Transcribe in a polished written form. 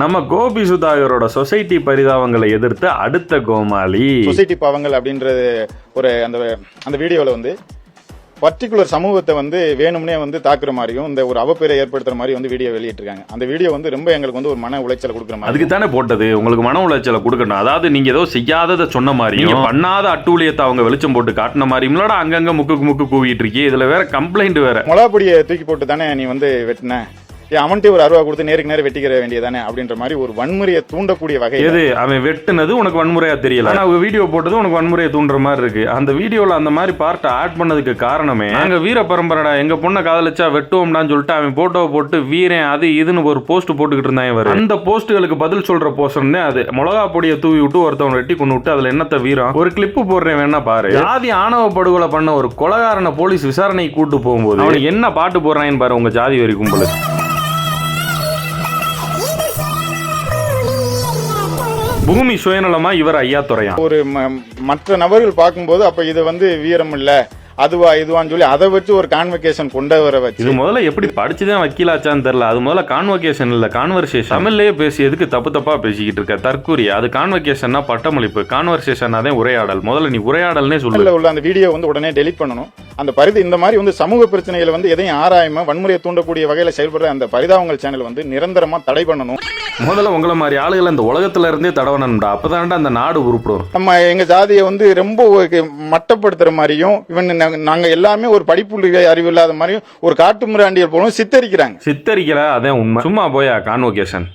நம்ம கோபி சுதாகரோட சொசைட்டி பரிதாபங்களை எதிர்த்து அடுத்த கோமாளி சொசைட்டி பாவங்கள் அப்படின்றது ஒரு அந்த வீடியோவில் வந்து பர்டிகுலர் சமூகத்தை வந்து வேணும்னே வந்து தாக்குற மாதிரியும் இந்த ஒரு அவப்பேரை ஏற்படுத்துற மாதிரி வந்து வீடியோ வெளியிட்டிருக்காங்க. அந்த வீடியோ வந்து ரொம்ப எங்களுக்கு வந்து ஒரு மன உளைச்சலை கொடுக்குற மாதிரி. அதுக்கு தானே போட்டது, உங்களுக்கு மன உளைச்சலை கொடுக்கணும். அதாவது நீங்க ஏதோ செய்யாததை சொன்ன மாதிரியும் பண்ணாத அட்டூழியத்தை அவங்க வெளிச்சம் போட்டு காட்டின மாதிரியும் அங்கங்க முக்கு கூவிட்டு இருக்கீங்க. இதுல வேற கம்ப்ளைண்ட் வேற. மொளாப்பொடியை தூக்கி போட்டு தானே நீ வந்து வெட்டின, அவன்கிட்ட ஒரு 60 கொடுத்து நேருக்கு நேரம் வெட்டிக்கிற வேண்டியதானே அப்படின்ற மாதிரி ஒரு வன்முறையை தூண்டக்கூடிய வகை. எது அவன் வெட்டுனது உனக்கு வன்முறையா தெரியல, ஆனா அவங்க வீடியோ போட்டது உனக்கு வன்முறையை தூண்டுற மாதிரி இருக்கு. அந்த வீடியோல அந்த மாதிரி பார்ட் ஆட் பண்ணதுக்கு காரணமே நாங்க வீர பரம்பரடா எங்க பொண்ணை காதலிச்சா வெட்டுவோம்டான்னு சொல்லிட்டு அவன் போட்டோவை போட்டு வீரன் அது இதுன்னு ஒரு போஸ்ட் போட்டுக்கிட்டு இருந்தாங்க. வரும் அந்த போஸ்ட்டுகளுக்கு பதில் சொல்ற போஸ்டர் அது மிளகா பொடியை தூவி விட்டு ஒருத்தவன் வெட்டி கொண்டு விட்டு அதுல என்னத்த வீரம். ஒரு கிளிப்பு போடுறேன் வேணா பாரு. ஜாதி ஆணவ படுகொலை பண்ண ஒரு கொலகாரனை போலீஸ் விசாரணைக்கு கூட்டு போகும்போது அவனுக்கு என்ன பாட்டு போடுறான்னு பாரு. உங்க ஜாதி வரி கும்பல் பூமி சுயநலமா இவர் ஐயா துறையா ஒரு மற்ற நபர்கள் பார்க்கும்போது அப்ப இது வந்து வீரம் இல்ல அதுவா இதுவான்னு சொல்லி அதை வச்சு ஒரு கான்வெகேஷன் கொண்டு வர வச்சு. இது முதல்ல எப்படி படிச்சுதான் வக்கீலாச்சான்னு தெரியல. அது முதல்ல கான்வெகேஷன் இல்ல கான்வர்சேஷன். தமிழ்லயே பேசியதுக்கு தப்பா பேசிக்கிட்டு இருக்க தற்கூரி. அது கான்வெகேஷன்னா பட்டமளிப்பு, கான்வர்சேஷன் அதே உரையாடல். முதல்ல நீ உரையாடல்னே சொல்ல உள்ள அந்த வீடியோ வந்து உடனே டெலிட் பண்ணணும். அந்த இந்த மாதிரி வந்து சமூக பிரச்சனைகளை வந்து எதையும் ஆராயாம வன்முறையை தூண்டக்கூடிய வகையில செயல்படுற அந்த பரிதாபங்கள் சேனல் வந்து நிரந்தரமா தடை பண்ணணும். முதல்ல உங்களை மாதிரி ஆளுகளை இந்த உலகத்துல இருந்தே தடவணும்டா. அப்பதான்டா அந்த நாடு உருப்படும். நம்ம எங்க ஜாதியை வந்து ரொம்ப மட்டப்படுத்துற மாதிரியும் இவன் நாங்க எல்லாமே ஒரு படிப்புள்ள அறிவு இல்லாத மாதிரியும் ஒரு காட்டு மிராண்டியர் போலும் சித்தரிக்கிறாங்க. சித்தரிக்கல, அதான் உண்மை. சும்மா போயா கான்வொகேஷன்.